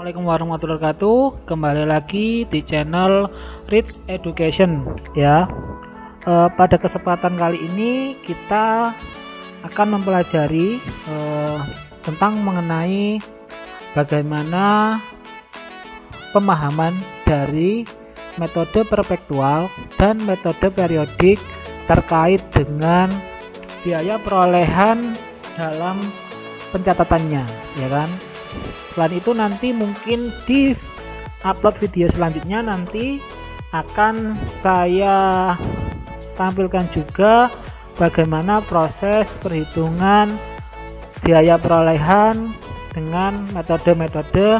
Assalamualaikum warahmatullahi wabarakatuh. Kembali lagi di channel Rich Education ya. Pada kesempatan kali ini kita akan mempelajari tentang mengenai bagaimana pemahaman dari metode perpektual dan metode periodik terkait dengan biaya perolehan dalam pencatatannya, ya kan. Selain itu nanti mungkin di upload video selanjutnya nanti akan saya tampilkan juga bagaimana proses perhitungan biaya perolehan dengan metode-metode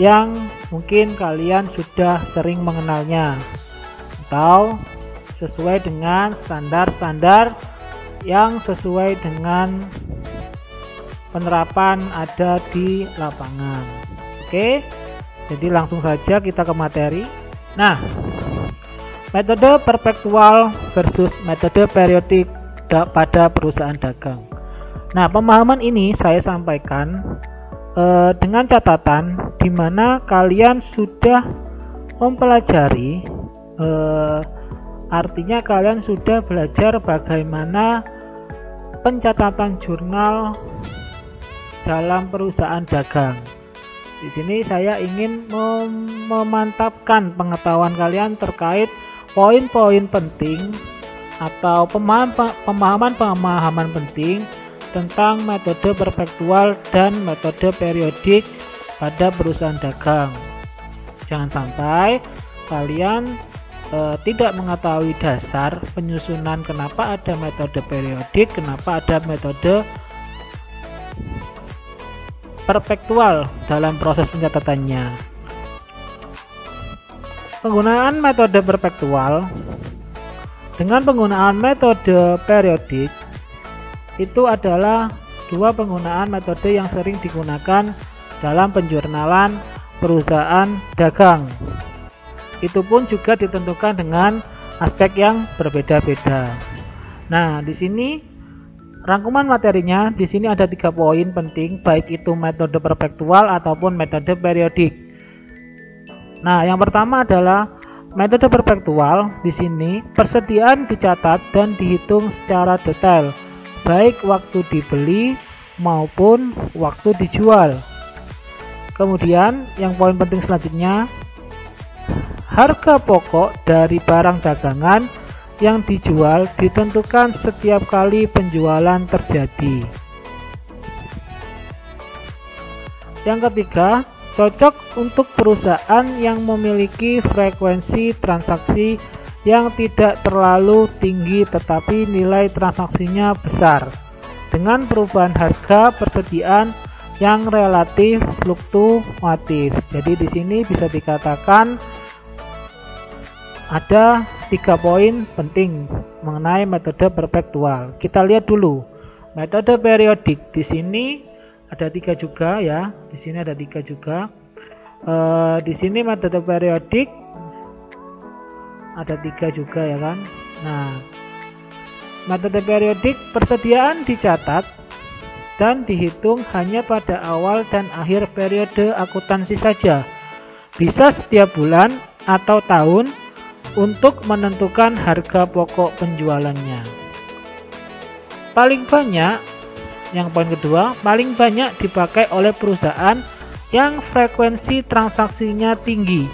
yang mungkin kalian sudah sering mengenalnya atau sesuai dengan standar-standar yang sesuai dengan penerapan ada di lapangan. Oke, jadi langsung saja kita ke materi. Nah, metode perpektual versus metode periodik pada perusahaan dagang. Nah, pemahaman ini saya sampaikan dengan catatan di mana kalian sudah mempelajari, artinya kalian sudah belajar bagaimana pencatatan jurnal dalam perusahaan dagang. Di sini saya ingin memantapkan pengetahuan kalian terkait poin-poin penting atau pemahaman penting tentang metode perpektual dan metode periodik pada perusahaan dagang. Jangan sampai kalian tidak mengetahui dasar penyusunan kenapa ada metode periodik, kenapa ada metode perpektual dalam proses pencatatannya. Penggunaan metode perpektual dengan penggunaan metode periodik itu adalah dua penggunaan metode yang sering digunakan dalam penjurnalan perusahaan dagang. Itu pun juga ditentukan dengan aspek yang berbeda-beda. Nah, di sini rangkuman materinya, di sini ada 3 poin penting, baik itu metode perpektual ataupun metode periodik. Nah, yang pertama adalah metode perpektual. Di sini persediaan dicatat dan dihitung secara detail, baik waktu dibeli maupun waktu dijual. Kemudian, yang poin penting selanjutnya, harga pokok dari barang dagangan yang dijual ditentukan setiap kali penjualan terjadi. Yang ketiga, cocok untuk perusahaan yang memiliki frekuensi transaksi yang tidak terlalu tinggi tetapi nilai transaksinya besar, dengan perubahan harga persediaan yang relatif fluktuatif. Jadi di sini bisa dikatakan ada 3 poin penting mengenai metode perpektual. Kita lihat dulu metode periodik. Di sini ada 3 juga ya. Di sini ada 3 juga. Di sini metode periodik ada 3 juga ya kan. Nah, metode periodik persediaan dicatat dan dihitung hanya pada awal dan akhir periode akuntansi saja. Bisa setiap bulan atau tahun untuk menentukan harga pokok penjualannya. Paling banyak, yang poin kedua, paling banyak dipakai oleh perusahaan yang frekuensi transaksinya tinggi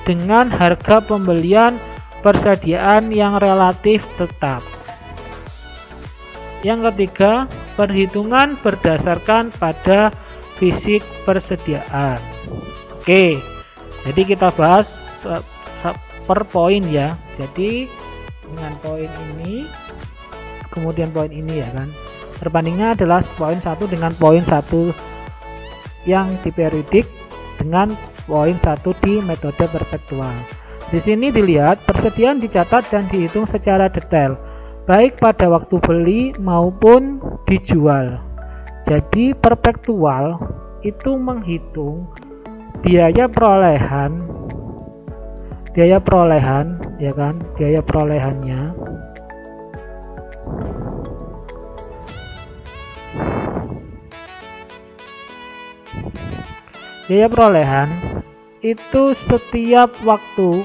dengan harga pembelian persediaan yang relatif tetap. Yang ketiga, perhitungan berdasarkan pada fisik persediaan. Oke, jadi kita bahas per poin ya. Jadi dengan poin ini kemudian poin ini ya kan, perbandingannya adalah poin 1 dengan poin 1 yang di periodik dengan poin 1 di metode perpektual. Di sini dilihat persediaan dicatat dan dihitung secara detail, baik pada waktu beli maupun dijual. Jadi perpektual itu menghitung biaya perolehan ya kan, biaya perolehannya biaya perolehan itu setiap waktu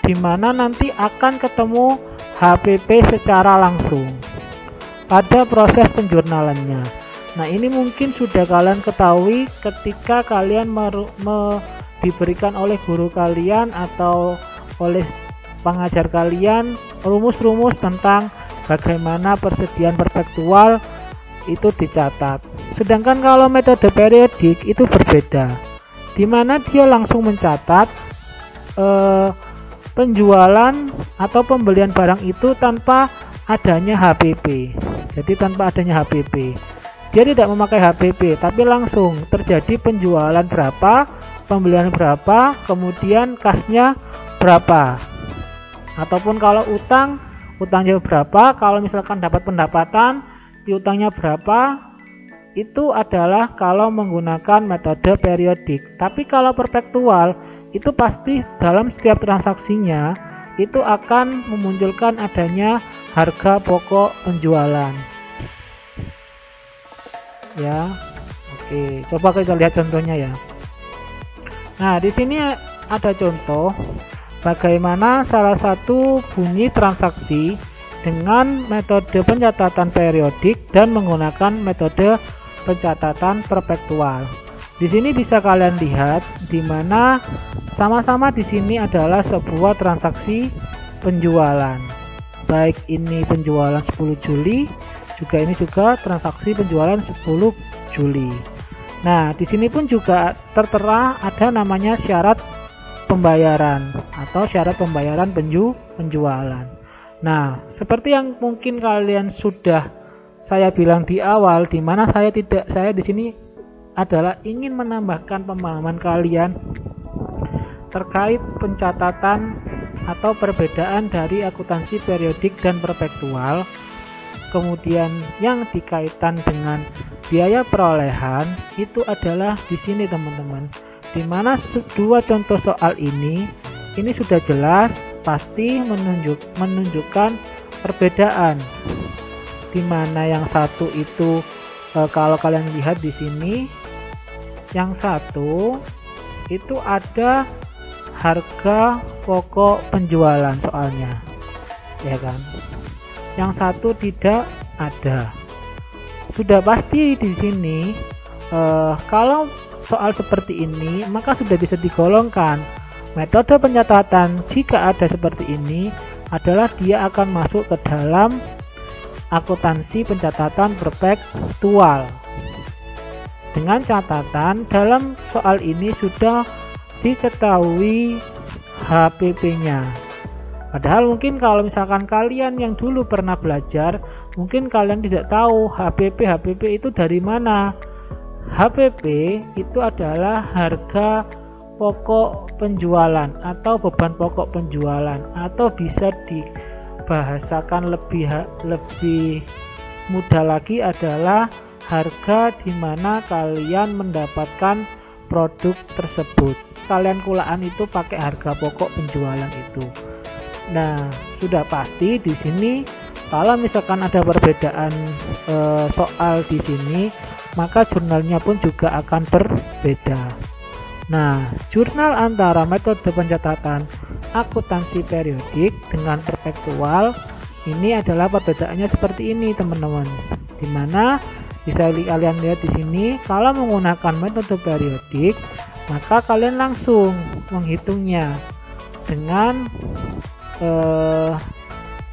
di mana nanti akan ketemu HPP secara langsung pada proses penjurnalannya. Nah, ini mungkin sudah kalian ketahui ketika kalian diberikan oleh guru kalian atau oleh pengajar kalian rumus-rumus tentang bagaimana persediaan perpektual itu dicatat. Sedangkan kalau metode periodik itu berbeda, di mana dia langsung mencatat penjualan atau pembelian barang itu tanpa adanya HPP. Jadi tanpa adanya HPP, dia tidak memakai HPP, tapi langsung terjadi penjualan berapa, pembelian berapa, kemudian kasnya berapa. Ataupun kalau utangnya berapa, kalau misalkan dapat pendapatan, piutangnya berapa. Itu adalah kalau menggunakan metode periodik. Tapi kalau perpektual itu pasti dalam setiap transaksinya itu akan memunculkan adanya harga pokok penjualan. Ya, oke, coba kita lihat contohnya ya. Nah, di sini ada contoh bagaimana salah satu bunyi transaksi dengan metode pencatatan periodik dan menggunakan metode pencatatan perpektual. Di sini bisa kalian lihat di mana sama-sama di sini adalah sebuah transaksi penjualan. Baik ini penjualan 10 Juli, juga ini juga transaksi penjualan 10 Juli. Nah, di sini pun juga tertera ada namanya syarat pembayaran atau syarat pembayaran penjualan. Nah, seperti yang mungkin kalian sudah saya bilang di awal, di mana saya di sini adalah ingin menambahkan pemahaman kalian terkait pencatatan atau perbedaan dari akuntansi periodik dan perpektual. Kemudian yang dikaitkan dengan biaya perolehan itu adalah di sini teman-teman, di mana dua contoh soal ini sudah jelas pasti menunjukkan perbedaan, di mana yang satu itu kalau kalian lihat di sini, yang satu itu ada harga pokok penjualan soalnya, ya kan? Yang satu tidak ada. Sudah pasti di sini kalau soal seperti ini maka sudah bisa digolongkan. Metode pencatatan jika ada seperti ini adalah dia akan masuk ke dalam akuntansi pencatatan perpektual. Dengan catatan dalam soal ini sudah diketahui HPP-nya. Padahal mungkin kalau misalkan kalian yang dulu pernah belajar, mungkin kalian tidak tahu HPP itu dari mana. HPP itu adalah harga pokok penjualan atau beban pokok penjualan, atau bisa dibahasakan lebih mudah lagi adalah harga di mana kalian mendapatkan produk tersebut. Kalian kulaan itu pakai harga pokok penjualan itu. Nah, sudah pasti di sini kalau misalkan ada perbedaan soal di sini, maka jurnalnya pun juga akan berbeda. Nah, jurnal antara metode pencatatan akuntansi periodik dengan perpektual ini adalah perbedaannya seperti ini, teman-teman. Dimana bisa kalian lihat di sini, kalau menggunakan metode periodik, maka kalian langsung menghitungnya dengan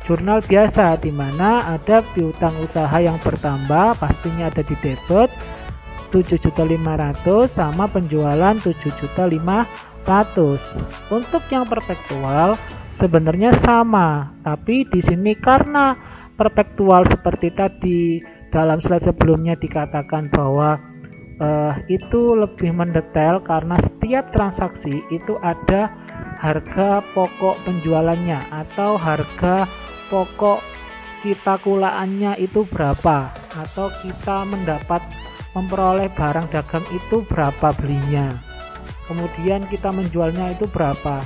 jurnal biasa, dimana ada piutang usaha yang bertambah, pastinya ada di debit 7.500.000 sama penjualan 7.500.000. Untuk yang perpektual sebenarnya sama, tapi di sini karena perpektual seperti tadi dalam slide sebelumnya dikatakan bahwa itu lebih mendetail karena setiap transaksi itu ada harga pokok penjualannya atau harga pokok kita kulaannya itu berapa, atau kita memperoleh barang dagang itu berapa belinya, kemudian kita menjualnya itu berapa.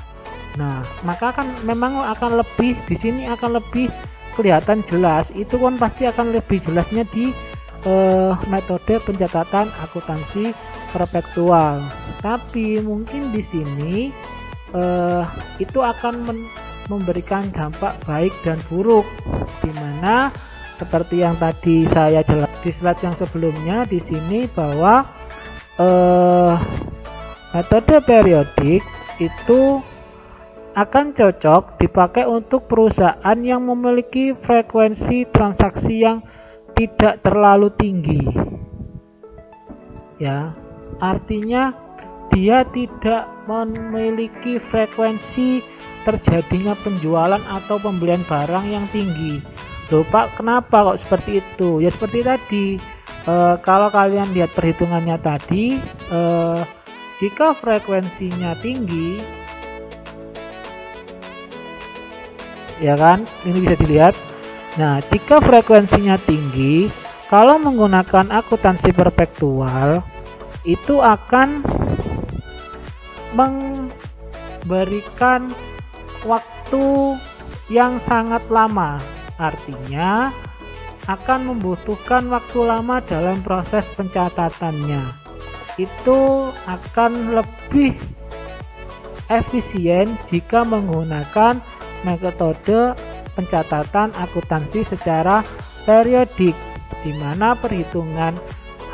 Nah, maka kan memang akan lebih di sini akan lebih kelihatan jelas, itu kan pasti akan lebih jelasnya di metode pencatatan akuntansi perpetual. Tapi mungkin di sini itu akan memberikan dampak baik dan buruk, dimana seperti yang tadi saya jelaskan di slide yang sebelumnya di sini bahwa metode periodik itu akan cocok dipakai untuk perusahaan yang memiliki frekuensi transaksi yang tidak terlalu tinggi. Ya, artinya dia tidak memiliki frekuensi terjadinya penjualan atau pembelian barang yang tinggi. Loh Pak, kenapa kok seperti itu? Ya seperti tadi, kalau kalian lihat perhitungannya tadi, jika frekuensinya tinggi, ya kan, ini bisa dilihat. Nah, jika frekuensinya tinggi, kalau menggunakan akuntansi perpetual itu akan memberikan waktu yang sangat lama, artinya akan membutuhkan waktu lama dalam proses pencatatannya. Itu akan lebih efisien jika menggunakan metode pencatatan akuntansi secara periodik, di mana perhitungan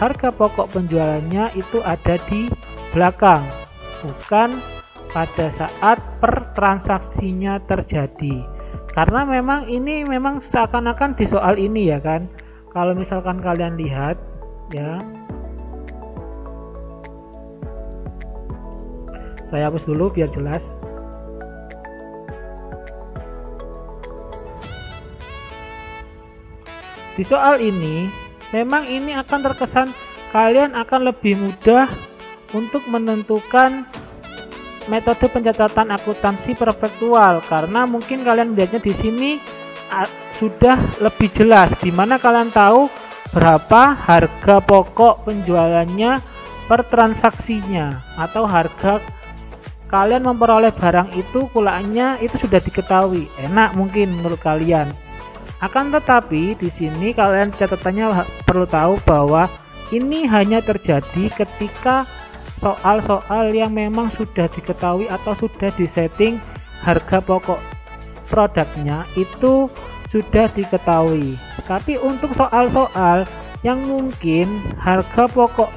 harga pokok penjualannya itu ada di belakang, bukan pada saat pertransaksinya terjadi. Karena memang ini memang seakan-akan di soal ini ya kan, kalau misalkan kalian lihat ya, saya hapus dulu biar jelas. Di soal ini memang ini akan terkesan kalian akan lebih mudah untuk menentukan metode pencatatan akuntansi perpetual, karena mungkin kalian melihatnya di sini sudah lebih jelas, di mana kalian tahu berapa harga pokok penjualannya per transaksinya, atau harga kalian memperoleh barang itu kulaannya itu sudah diketahui. Enak mungkin menurut kalian. Akan tetapi di sini kalian catatannya perlu tahu bahwa ini hanya terjadi ketika soal-soal yang memang sudah diketahui atau sudah disetting harga pokok produknya itu sudah diketahui. Tapi untuk soal-soal yang mungkin harga pokok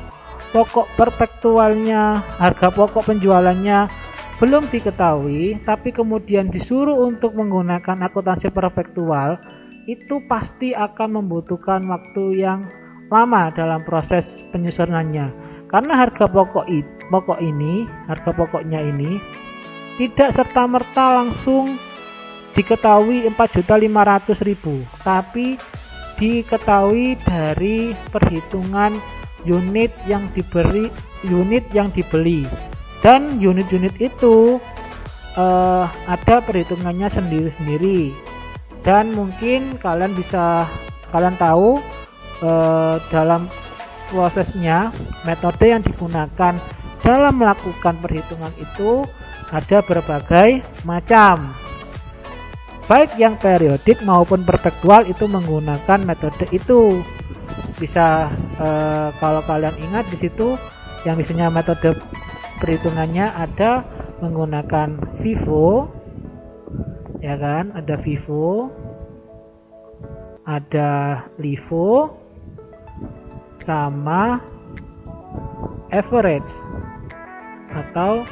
perpetualnya, harga pokok penjualannya belum diketahui, tapi kemudian disuruh untuk menggunakan akuntansi perpetual, itu pasti akan membutuhkan waktu yang lama dalam proses penyusunannya, karena harga pokoknya ini tidak serta-merta langsung diketahui 4.500.000, tapi diketahui dari perhitungan unit yang dibeli, dan unit-unit itu ada perhitungannya sendiri-sendiri. Dan mungkin kalian tahu dalam prosesnya metode yang digunakan dalam melakukan perhitungan itu ada berbagai macam, baik yang periodik maupun perpetual itu menggunakan metode itu. Bisa kalau kalian ingat di situ yang misalnya metode perhitungannya ada menggunakan FIFO, ya kan, ada FIFO, ada LIFO, sama average atau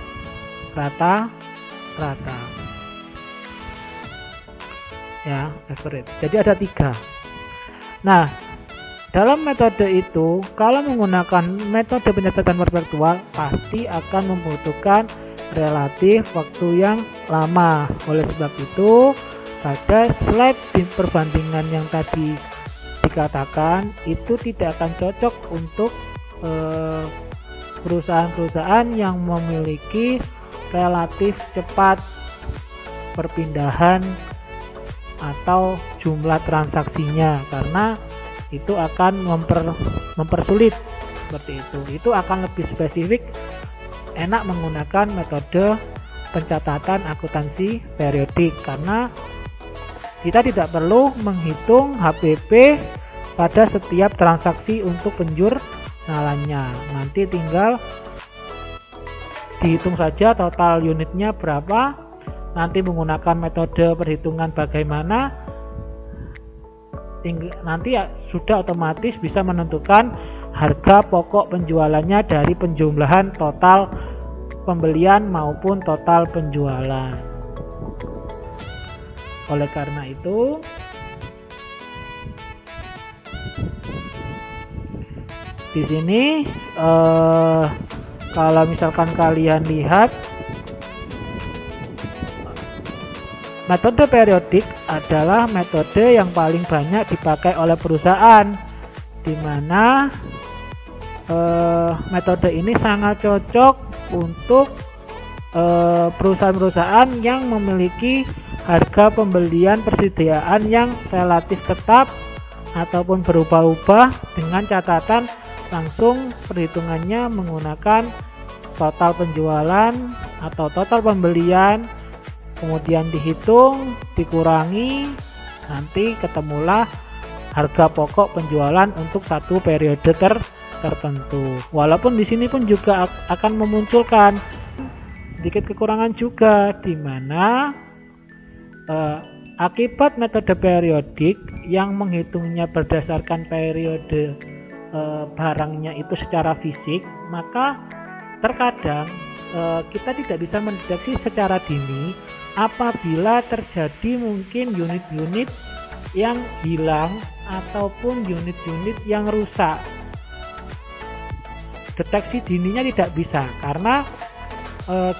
rata-rata, ya, average. Jadi ada 3. Nah, dalam metode itu kalau menggunakan metode pencatatan perpetual pasti akan membutuhkan relatif waktu yang lama. Oleh sebab itu pada slide perbandingan yang tadi dikatakan itu tidak akan cocok untuk perusahaan-perusahaan yang memiliki relatif cepat perpindahan atau jumlah transaksinya, karena itu akan mempersulit seperti itu. Itu akan lebih spesifik enak menggunakan metode pencatatan akuntansi periodik, karena kita tidak perlu menghitung HPP pada setiap transaksi untuk penjualannya. Nanti tinggal dihitung saja total unitnya berapa. Nanti menggunakan metode perhitungan bagaimana, nanti ya sudah otomatis bisa menentukan harga pokok penjualannya dari penjumlahan total pembelian maupun total penjualan. Oleh karena itu, di sini kalau misalkan kalian lihat, metode periodik adalah metode yang paling banyak dipakai oleh perusahaan, di mana metode ini sangat cocok untuk perusahaan-perusahaan yang memiliki harga pembelian persediaan yang relatif tetap ataupun berubah-ubah, dengan catatan langsung perhitungannya menggunakan total penjualan atau total pembelian, kemudian dihitung, dikurangi, nanti ketemulah harga pokok penjualan untuk satu periode tertentu. Walaupun di sini pun juga akan memunculkan sedikit kekurangan juga, di mana akibat metode periodik yang menghitungnya berdasarkan periode barangnya itu secara fisik, maka terkadang kita tidak bisa mendeteksi secara dini apabila terjadi mungkin unit-unit yang hilang ataupun unit-unit yang rusak. Deteksi dininya tidak bisa, karena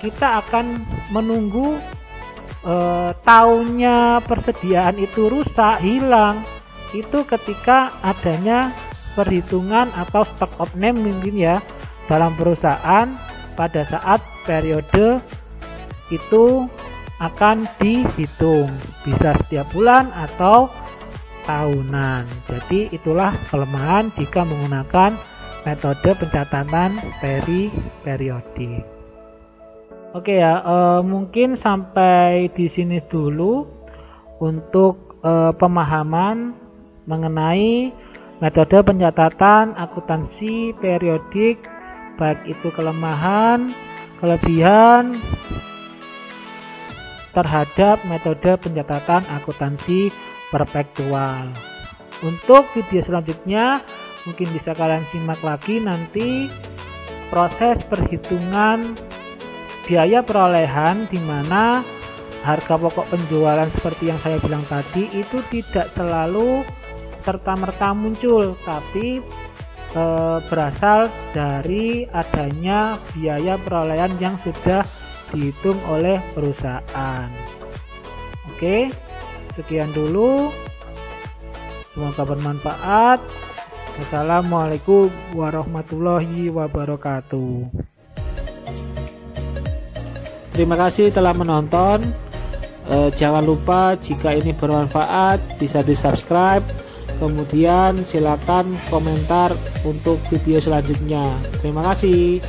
kita akan menunggu tahunnya persediaan itu rusak, hilang, itu ketika adanya perhitungan atau stock of name mungkin ya dalam perusahaan pada saat periode itu akan dihitung, bisa setiap bulan atau tahunan. Jadi itulah kelemahan jika menggunakan metode pencatatan periodik. Oke ya, mungkin sampai di sini dulu untuk pemahaman mengenai metode pencatatan akuntansi periodik, baik itu kelemahan, kelebihan terhadap metode pencatatan akuntansi perpektual. Untuk video selanjutnya mungkin bisa kalian simak lagi nanti proses perhitungan biaya perolehan, di mana harga pokok penjualan seperti yang saya bilang tadi itu tidak selalu serta-merta muncul, tapi berasal dari adanya biaya perolehan yang sudah dihitung oleh perusahaan. Oke, sekian dulu, semoga bermanfaat. Wassalamualaikum warahmatullahi wabarakatuh. Terima kasih telah menonton. Jangan lupa jika ini bermanfaat bisa di subscribe, kemudian silakan komentar untuk video selanjutnya. Terima kasih.